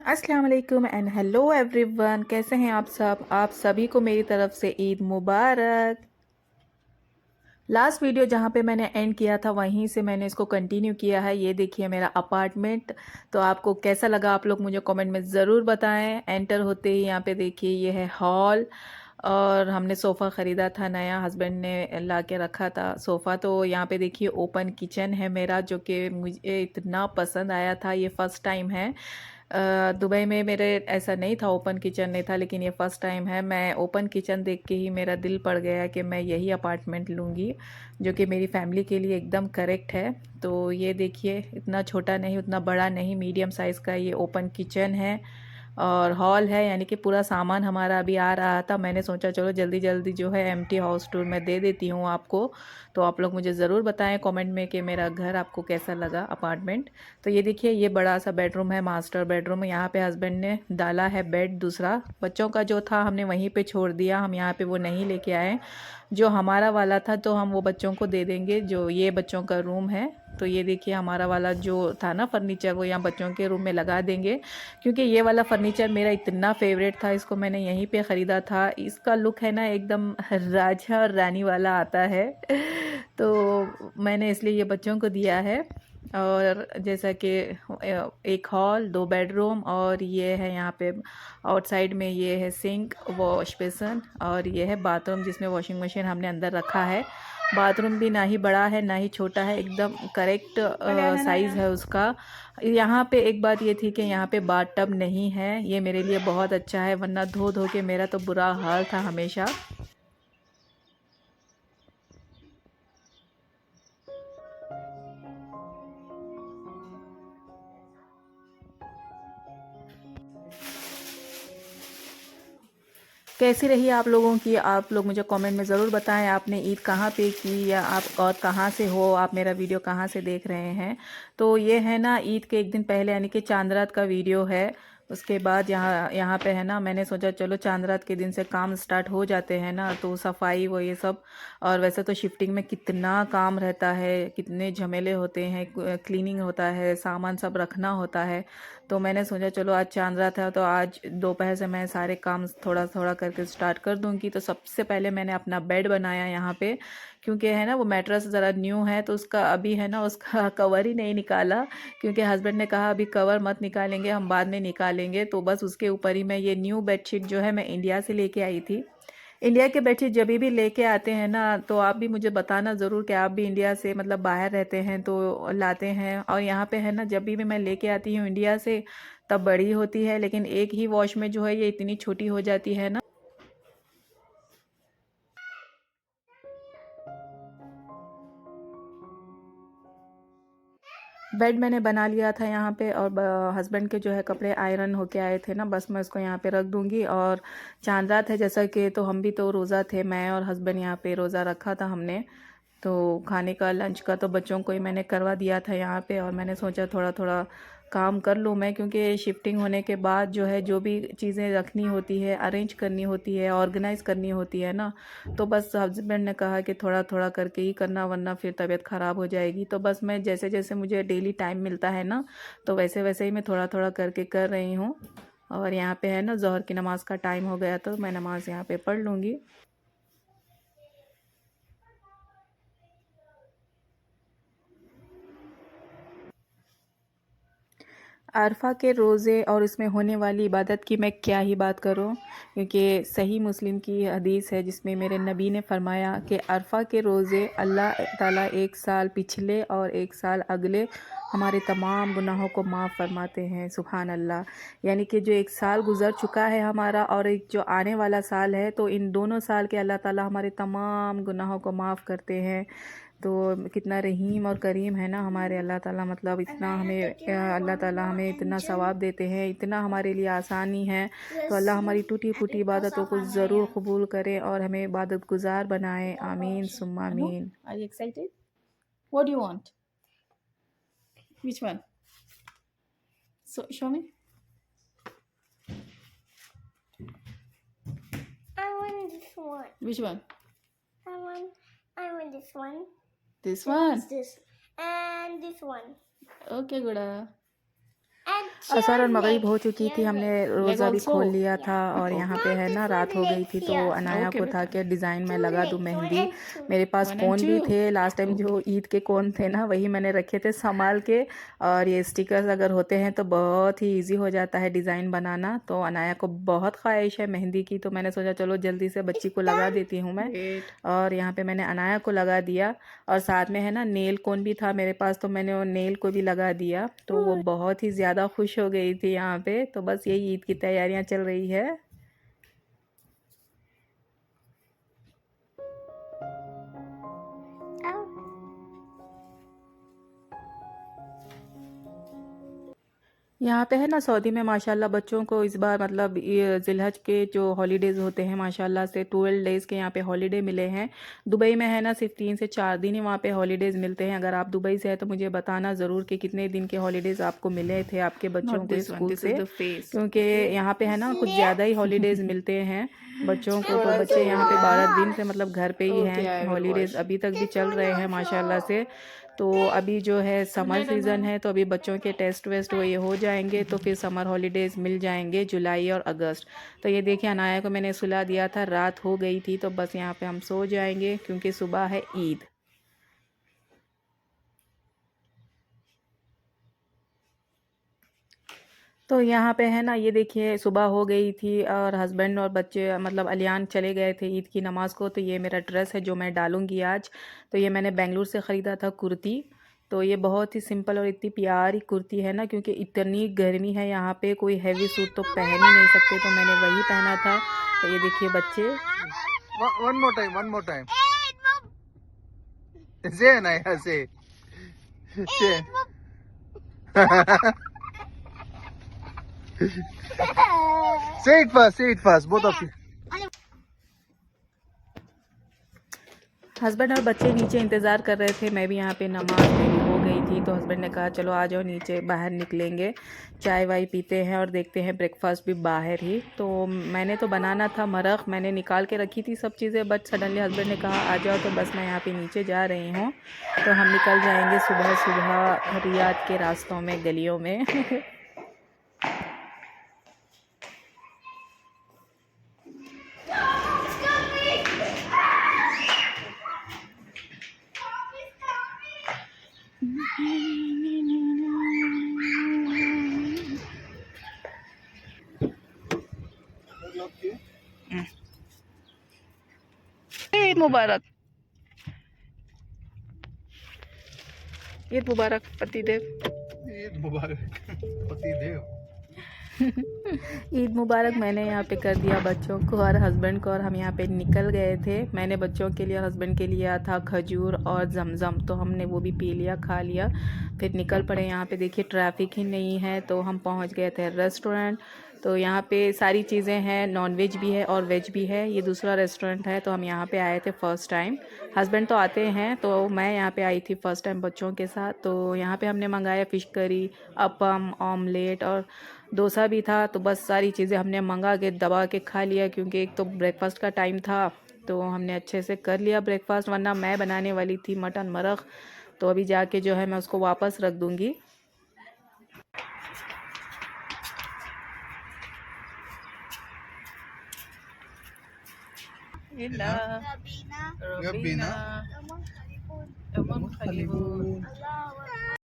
अस्सलाम वालेकुम and hello everyone, कैसे हैं आप सब। आप सभी को मेरी तरफ से ईद मुबारक। लास्ट वीडियो जहाँ पे मैंने एंड किया था वहीं से मैंने इसको कंटिन्यू किया है। ये देखिए मेरा अपार्टमेंट। तो आपको कैसा लगा आप लोग मुझे कमेंट में ज़रूर बताएं। एंटर होते ही यहाँ पे देखिए ये है हॉल। और हमने सोफ़ा ख़रीदा था नया, हस्बैंड ने ला के रखा था सोफ़ा। तो यहाँ पे देखिए ओपन किचन है मेरा, जो कि मुझे इतना पसंद आया था। ये फ़र्स्ट टाइम है। दुबई में मेरे ऐसा नहीं था, ओपन किचन नहीं था, लेकिन ये फ़र्स्ट टाइम है। मैं ओपन किचन देख के ही मेरा दिल पड़ गया कि मैं यही अपार्टमेंट लूँगी, जो कि मेरी फैमिली के लिए एकदम करेक्ट है। तो ये देखिए इतना छोटा नहीं उतना बड़ा नहीं, मीडियम साइज़ का ये ओपन किचन है और हॉल है। यानी कि पूरा सामान हमारा अभी आ रहा था। मैंने सोचा चलो जल्दी जल्दी जो है एम्प्टी हाउस टूर मैं दे देती हूँ आपको। तो आप लोग मुझे ज़रूर बताएं कमेंट में कि मेरा घर आपको कैसा लगा, अपार्टमेंट। तो ये देखिए ये बड़ा सा बेडरूम है, मास्टर बेडरूम। यहाँ पे हस्बैंड ने डाला है बेड दूसरा। बच्चों का जो था हमने वहीं पे छोड़ दिया, हम यहाँ पे वो नहीं लेके आए। जो हमारा वाला था तो हम वो बच्चों को दे देंगे। जो ये बच्चों का रूम है, तो ये देखिए हमारा वाला जो था ना फर्नीचर, वो यहाँ बच्चों के रूम में लगा देंगे। क्योंकि ये वाला फर्नीचर मेरा इतना फेवरेट था, इसको मैंने यहीं पे ख़रीदा था। इसका लुक है ना एकदम राजा और रानी वाला आता है। तो मैंने इसलिए ये बच्चों को दिया है। और जैसा कि एक हॉल, दो बेडरूम, और ये है यहाँ पे आउटसाइड में ये है सिंक, वॉश बेसन, और ये है बाथरूम जिसमें वॉशिंग मशीन हमने अंदर रखा है। बाथरूम भी ना ही बड़ा है ना ही छोटा है, एकदम करेक्ट साइज़ है उसका। यहाँ पे एक बात ये थी कि यहाँ पे बाथ टब नहीं है, ये मेरे लिए बहुत अच्छा है, वरना धो धो के मेरा तो बुरा हाल था हमेशा। कैसी रही आप लोगों की, आप लोग मुझे कमेंट में ज़रूर बताएं। आपने ईद कहाँ पे की, या आप और कहाँ से हो, आप मेरा वीडियो कहाँ से देख रहे हैं। तो ये है ना ईद के एक दिन पहले यानी कि चांद रात का वीडियो है। उसके बाद यहाँ यहाँ पे है ना, मैंने सोचा चलो चांद रात के दिन से काम स्टार्ट हो जाते हैं ना, तो सफाई वो ये सब। और वैसे तो शिफ्टिंग में कितना काम रहता है, कितने झमेले होते हैं, क्लीनिंग होता है, सामान सब रखना होता है। तो मैंने सोचा चलो आज चांद रात है तो आज दोपहर से मैं सारे काम थोड़ा थोड़ा करके स्टार्ट कर दूंगी। तो सबसे पहले मैंने अपना बेड बनाया यहाँ पे, क्योंकि है ना वो मैट्रेस ज़रा न्यू है, तो उसका अभी है ना उसका कवर ही नहीं निकाला। क्योंकि हस्बैंड ने कहा अभी कवर मत निकालेंगे, हम बाद में निकालेंगे। तो बस उसके ऊपर ही मैं ये न्यू बेडशीट जो है मैं इंडिया से लेके आई थी। इंडिया के बेडशीट जब भी लेके आते हैं ना, तो आप भी मुझे बताना ज़रूर कि आप भी इंडिया से मतलब बाहर रहते हैं तो लाते हैं। और यहाँ पे है ना जब भी मैं लेके आती हूँ इंडिया से, तब बड़ी होती है, लेकिन एक ही वॉश में जो है ये इतनी छोटी हो जाती है ना। बेड मैंने बना लिया था यहाँ पे, और हस्बैंड के जो है कपड़े आयरन होके आए थे ना, बस मैं उसको यहाँ पे रख दूँगी। और चांद रात है जैसा कि, तो हम भी तो रोज़ा थे, मैं और हस्बैंड यहाँ पे रोज़ा रखा था हमने। तो खाने का लंच का तो बच्चों को ही मैंने करवा दिया था यहाँ पे। और मैंने सोचा थोड़ा थोड़ा काम कर लूँ मैं, क्योंकि शिफ्टिंग होने के बाद जो है जो भी चीज़ें रखनी होती है, अरेंज करनी होती है, ऑर्गेनाइज़ करनी होती है ना। तो बस हस्बैंड ने कहा कि थोड़ा थोड़ा करके ही करना, वरना फिर तबीयत ख़राब हो जाएगी। तो बस मैं जैसे जैसे मुझे डेली टाइम मिलता है ना, तो वैसे वैसे ही मैं थोड़ा थोड़ा करके कर रही हूँ। और यहाँ पे है ना ज़ोहर की नमाज़ का टाइम हो गया, तो मैं नमाज़ यहाँ पे पढ़ लूँगी। अरफा के रोज़े और इसमें होने वाली इबादत की मैं क्या ही बात करूं, क्योंकि सही मुस्लिम की हदीस है जिसमें मेरे नबी ने फरमाया कि अरफा के रोज़े अल्लाह ताला एक साल पिछले और एक साल अगले हमारे तमाम गुनाहों को माफ़ फरमाते हैं। सुभान अल्लाह। यानी कि जो एक साल गुज़र चुका है हमारा और एक जो आने वाला साल है, तो इन दोनों साल के अल्लाह ताला हमारे तमाम गुनाहों को माफ़ करते हैं। तो कितना रहीम और करीम है ना हमारे अल्लाह ताला, मतलब इतना हमें अल्लाह ताला हमें इतना सवाब देते हैं, इतना हमारे लिए आसानी है। तो अल्लाह हमारी टूटी फूटी इबादतों को ज़रूर कबूल करे और हमें इबादत गुजार बनाए। आमीन सुम्मा आमीन। Are you excited? What do you want? Which one? So show me. I want this one. Which one? I want this one. This Then one. what's this? And this one. Okay, Guda. And असर और मगरिब हो चुकी थी, हमने Leg रोज़ा भी also? खोल लिया था और Yeah. यहाँ पे है ना रात हो गई थी, तो अनाया Okay, को था बेटा. कि डिज़ाइन में Two लगा दूँ legs, one mehndi. and two. मेरे पास 1 and कोन भी 2. थे, लास्ट टाइम जो ईद के कोन थे ना वही मैंने रखे थे संभाल के। और ये स्टिकर्स अगर होते हैं तो बहुत ही इजी हो जाता है डिज़ाइन बनाना। तो अनाया को बहुत ख्वाहिश है मेहंदी की, तो मैंने सोचा चलो जल्दी से बच्ची को लगा देती हूँ मैं। Wait. और यहाँ पे मैंने अनाया को लगा दिया और साथ में है ना नेल कोन भी था मेरे पास, तो मैंने वो नेल को भी लगा दिया। तो वो बहुत ही ज़्यादा खुश हो गई थी यहाँ पे। तो बस यही ईद की तैयारियाँ चल रही है। Oh. यहाँ पे है ना सऊदी में माशाल्लाह बच्चों को इस बार मतलब ये जिलहज के जो हॉलीडेज़ होते हैं माशाल्लाह से 12 डेज़ के यहाँ पे हॉलीडे मिले हैं। दुबई में है ना सिर्फ 3 से 4 दिन ही वहाँ पे हॉलीडेज़ मिलते हैं। अगर आप दुबई से हैं तो मुझे बताना ज़रूर कि कितने दिन के हॉलीडेज़ आपको मिले थे आपके बच्चों Not के this one. स्कूल This से, is the face. क्योंकि यहाँ पे है ना कुछ ज़्यादा ही हॉलीडेज़ मिलते हैं बच्चों को। तो थोड़ा बच्चे यहाँ पे सा. 12 दिन से मतलब घर पे ही Okay, I हैं, will हॉलीडेज़ wash. अभी तक भी चल रहे हैं माशाल्लाह से। तो अभी जो है समर सीज़न है, तो अभी बच्चों के टेस्ट वेस्ट वो ये हो जाएंगे, तो फिर समर हॉलीडेज़ मिल जाएंगे जुलाई और अगस्त। तो ये देखिए अनाया को मैंने सुला दिया था, रात हो गई थी, तो बस यहाँ पे हम सो जाएंगे क्योंकि सुबह है ईद। तो यहाँ पे है ना ये देखिए सुबह हो गई थी और हस्बैंड और बच्चे मतलब अलियान चले गए थे ईद की नमाज़ को। तो ये मेरा ड्रेस है जो मैं डालूँगी आज। तो ये मैंने बेंगलुरु से ख़रीदा था कुर्ती। तो ये बहुत ही सिंपल और इतनी प्यारी कुर्ती है ना, क्योंकि इतनी गर्मी है यहाँ पे, कोई हैवी सूट तो पहन ही नहीं सकते, तो मैंने वही पहना था। तो ये देखिए बच्चे। One more time, one more time. Say Anaya, say. Say. Say it fast, both of you. Husband और बच्चे नीचे इंतज़ार कर रहे थे, मैं भी यहाँ पे नमाज मेरी हो गई थी, तो हस्बैंड ने कहा चलो आ जाओ नीचे, बाहर निकलेंगे, चाय वाय पीते हैं और देखते हैं ब्रेकफास्ट भी बाहर ही। तो मैंने तो बनाना था मरख, मैंने निकाल के रखी थी सब चीज़ें, बट सडनली हस्बैंड ने कहा आ जाओ, तो बस मैं यहाँ पे नीचे जा रही हूँ। तो हम निकल जाएंगे सुबह सुबह रियाद के रास्तों में, गलियों में। ईद मुबारक, ईद मुबारक पतिदेव। Eid Mubarak. Pati Dev. Eid मुबारक मैंने यहाँ पे कर दिया बच्चों को और हस्बैंड को, और हम यहाँ पे निकल गए थे। मैंने बच्चों के लिए और हस्बैंड के लिए था खजूर और जमज़म, तो हमने वो भी पी लिया, खा लिया, फिर निकल पड़े। यहाँ पे देखिए ट्रैफिक ही नहीं है, तो हम पहुँच गए थे रेस्टोरेंट। तो यहाँ पे सारी चीज़ें हैं, नॉन वेज भी है और वेज भी है। ये दूसरा रेस्टोरेंट है, तो हम यहाँ पे आए थे फ़र्स्ट टाइम। हस्बैंड तो आते हैं, तो मैं यहाँ पे आई थी फ़र्स्ट टाइम बच्चों के साथ। तो यहाँ पे हमने मंगाया फ़िश करी, अपम, ऑमलेट और डोसा भी था। तो बस सारी चीज़ें हमने मंगा के दबा के खा लिया, क्योंकि एक तो ब्रेकफास्ट का टाइम था, तो हमने अच्छे से कर लिया ब्रेकफास्ट। वरना मैं बनाने वाली थी मटन मरख, तो अभी जाके जो है मैं उसको वापस रख दूँगी। Gabina.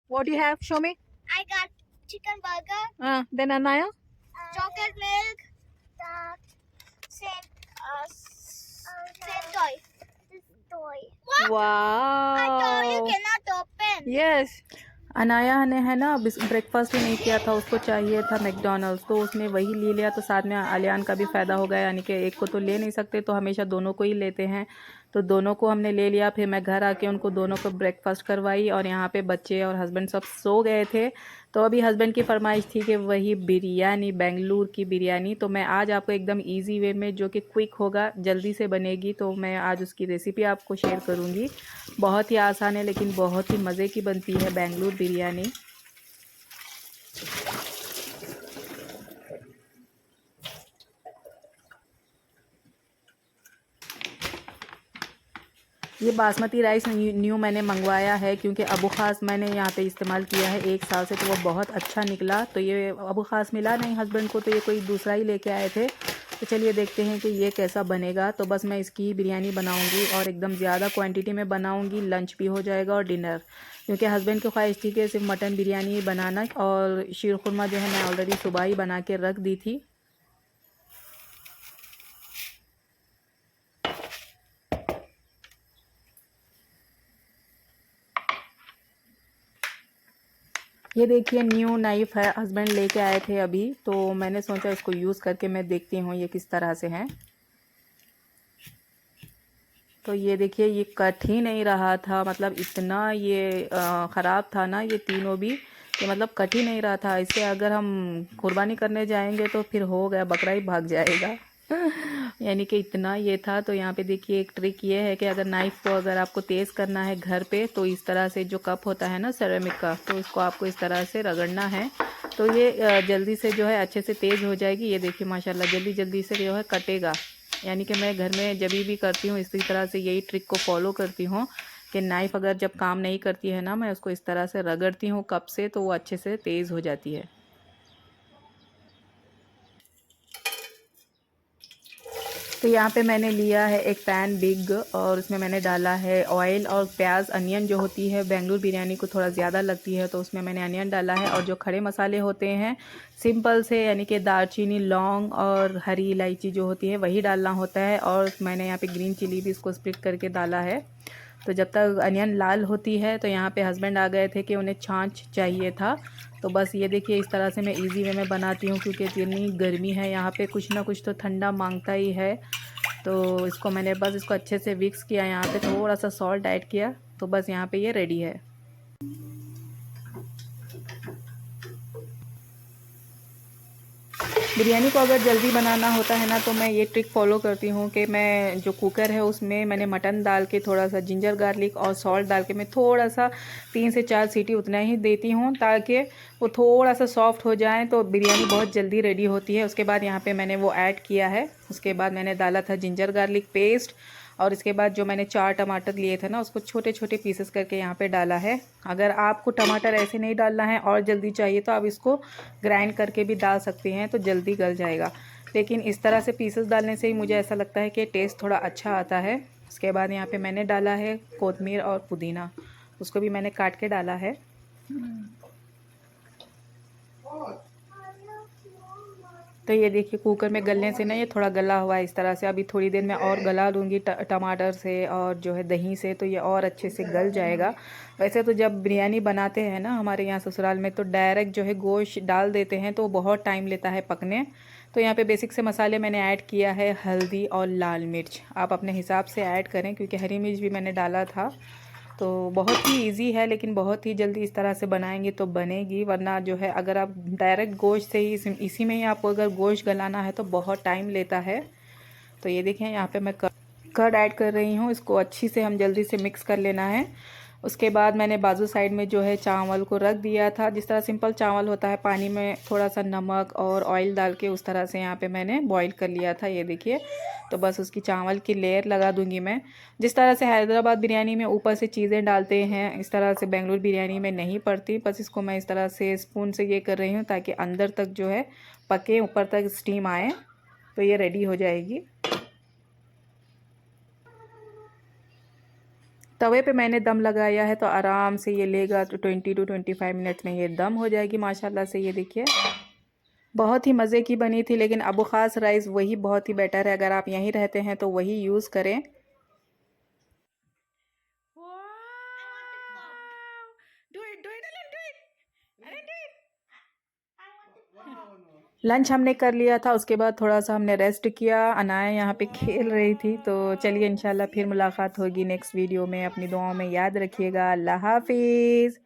What do you have? Show me. I got chicken burger, Then Anaya. chocolate milk, same toy. This toy. What? I told you Wow. cannot open. Yes, Anaya ने है ना ब्रेकफास्ट ही नहीं किया था, उसको चाहिए था मैकडॉनल्ड्स, तो उसने वही ले लिया। तो साथ में अलियान का भी फ़ायदा हो गया, यानी कि एक को तो ले नहीं सकते, तो हमेशा दोनों को ही लेते हैं, तो दोनों को हमने ले लिया। फिर मैं घर आके उनको दोनों को ब्रेकफास्ट करवाई, और यहाँ पे बच्चे और हस्बैंड सब सो गए थे। तो अभी हस्बैंड की फरमाइश थी कि वही बिरयानी, बेंगलुरु की बिरयानी। तो मैं आज आपको एकदम इजी वे में, जो कि क्विक होगा, जल्दी से बनेगी, तो मैं आज उसकी रेसिपी आपको शेयर करूँगी। बहुत ही आसान है, लेकिन बहुत ही मज़े की बनती है बेंगलुरु बिरयानी। ये बासमती राइस न्यू मैंने मंगवाया है क्योंकि अबू ख़ास मैंने यहाँ पे इस्तेमाल किया है 1 साल से, तो वो बहुत अच्छा निकला। तो ये अबू ख़ास मिला नहीं हस्बैंड को, तो ये कोई दूसरा ही लेके आए थे। तो चलिए देखते हैं कि ये कैसा बनेगा। तो बस मैं इसकी बिरयानी बनाऊंगी और एकदम ज़्यादा क्वांटिटी में बनाऊंगी, लंच भी हो जाएगा और डिनर, क्योंकि हस्बैंड की ख्वाहिश थी कि सिर्फ मटन बिरयानी ही बनाना। और शीर खुरमा जो है मैं ऑलरेडी सुबह ही बना के रख दी थी। ये देखिए न्यू नाइफ है, हस्बैंड लेके आए थे अभी, तो मैंने सोचा इसको यूज़ करके मैं देखती हूँ ये किस तरह से है। तो ये देखिए ये कट ही नहीं रहा था, मतलब इतना ये ख़राब था ना ये तीनों भी, कि मतलब कट ही नहीं रहा था। इसे अगर हम कुर्बानी करने जाएंगे तो फिर हो गया, बकरा ही भाग जाएगा। यानी कि इतना ये था। तो यहाँ पे देखिए एक ट्रिक ये है कि अगर नाइफ़ को अगर आपको तेज़ करना है घर पे, तो इस तरह से जो कप होता है ना सेरेमिक का, तो इसको आपको इस तरह से रगड़ना है, तो ये जल्दी से जो है अच्छे से तेज़ हो जाएगी। ये देखिए माशाल्लाह जल्दी जल्दी से जो है कटेगा। यानी कि मैं घर में जब भी करती हूँ इसी तरह से यही ट्रिक को फॉलो करती हूँ कि नाइफ़ अगर जब काम नहीं करती है ना, मैं उसको इस तरह से रगड़ती हूँ कप से, तो वो अच्छे से तेज़ हो जाती है। तो यहाँ पे मैंने लिया है एक पैन बिग, और उसमें मैंने डाला है ऑयल और प्याज। अनियन जो होती है बेंगलुरु बिरयानी को थोड़ा ज़्यादा लगती है, तो उसमें मैंने अनियन डाला है। और जो खड़े मसाले होते हैं सिंपल से, यानी कि दालचीनी, लौंग और हरी इलायची जो होती है वही डालना होता है। और मैंने यहाँ पे ग्रीन चिली भी इसको स्प्लिट करके डाला है। तो जब तक अनियन लाल होती है, तो यहाँ पे हस्बैंड आ गए थे कि उन्हें छाछ चाहिए था। तो बस ये देखिए इस तरह से मैं इजी वे में बनाती हूँ, क्योंकि इतनी गर्मी है यहाँ पे, कुछ ना कुछ तो ठंडा मांगता ही है। तो इसको मैंने बस इसको अच्छे से मिक्स किया, यहाँ पे थोड़ा सा सॉल्ट ऐड किया, तो बस यहाँ पे ये रेडी है। बिरयानी को अगर जल्दी बनाना होता है ना, तो मैं ये ट्रिक फॉलो करती हूँ कि मैं जो कुकर है उसमें मैंने मटन डाल के थोड़ा सा जिंजर गार्लिक और सॉल्ट डाल के मैं थोड़ा सा 3 से 4 सीटी उतना ही देती हूँ, ताकि वो थोड़ा सा सॉफ्ट हो जाए, तो बिरयानी बहुत जल्दी रेडी होती है। उसके बाद यहाँ पे मैंने वो ऐड किया है। उसके बाद मैंने डाला था जिंजर गार्लिक पेस्ट, और इसके बाद जो मैंने 4 टमाटर लिए थे ना, उसको छोटे छोटे पीसेस करके यहाँ पे डाला है। अगर आपको टमाटर ऐसे नहीं डालना है और जल्दी चाहिए, तो आप इसको ग्राइंड करके भी डाल सकते हैं, तो जल्दी गल जाएगा। लेकिन इस तरह से पीसेस डालने से ही मुझे ऐसा लगता है कि टेस्ट थोड़ा अच्छा आता है। उसके बाद यहाँ पे मैंने डाला है कोतमीर और पुदीना, उसको भी मैंने काट के डाला है। तो ये देखिए कुकर में गलने से ना ये थोड़ा गला हुआ है इस तरह से। अभी थोड़ी देर में और गला दूंगी टमाटर से और जो है दही से, तो ये और अच्छे से गल जाएगा। वैसे तो जब बिरयानी बनाते हैं ना हमारे यहाँ ससुराल में, तो डायरेक्ट जो है गोश्त डाल देते हैं, तो बहुत टाइम लेता है पकने। तो यहाँ पे बेसिक से मसाले मैंने ऐड किया है, हल्दी और लाल मिर्च आप अपने हिसाब से ऐड करें, क्योंकि हरी मिर्च भी मैंने डाला था। तो बहुत ही इजी है, लेकिन बहुत ही जल्दी इस तरह से बनाएंगे तो बनेगी। वरना जो है अगर आप डायरेक्ट गोश्त से ही इसी में ही आपको अगर गोश्त गलाना है तो बहुत टाइम लेता है। तो ये देखें यहाँ पे मैं कर्ड ऐड कर रही हूँ, इसको अच्छी से हम जल्दी से मिक्स कर लेना है। उसके बाद मैंने बाजू साइड में जो है चावल को रख दिया था, जिस तरह सिंपल चावल होता है, पानी में थोड़ा सा नमक और ऑयल डाल के उस तरह से यहाँ पे मैंने बॉईल कर लिया था। ये देखिए, तो बस उसकी चावल की लेयर लगा दूंगी मैं। जिस तरह से हैदराबाद बिरयानी में ऊपर से चीज़ें डालते हैं, इस तरह से बेंगलुरु बिरयानी में नहीं पड़ती। बस इसको मैं इस तरह से स्पून से ये कर रही हूँ, ताकि अंदर तक जो है पके, ऊपर तक स्टीम आए, तो ये रेडी हो जाएगी। तवे पे मैंने दम लगाया है, तो आराम से ये लेगा तो 20 to 25 मिनट में ये दम हो जाएगी माशाल्लाह से। ये देखिए बहुत ही मज़े की बनी थी। लेकिन अबू ख़ास राइस वही बहुत ही बेटर है, अगर आप यहीं रहते हैं तो वही यूज़ करें। लंच हमने कर लिया था, उसके बाद थोड़ा सा हमने रेस्ट किया। अनाया यहाँ पे खेल रही थी। तो चलिए इंशाल्लाह फिर मुलाकात होगी नेक्स्ट वीडियो में। अपनी दुआओं में याद रखिएगा। अल्लाह हाफिज़।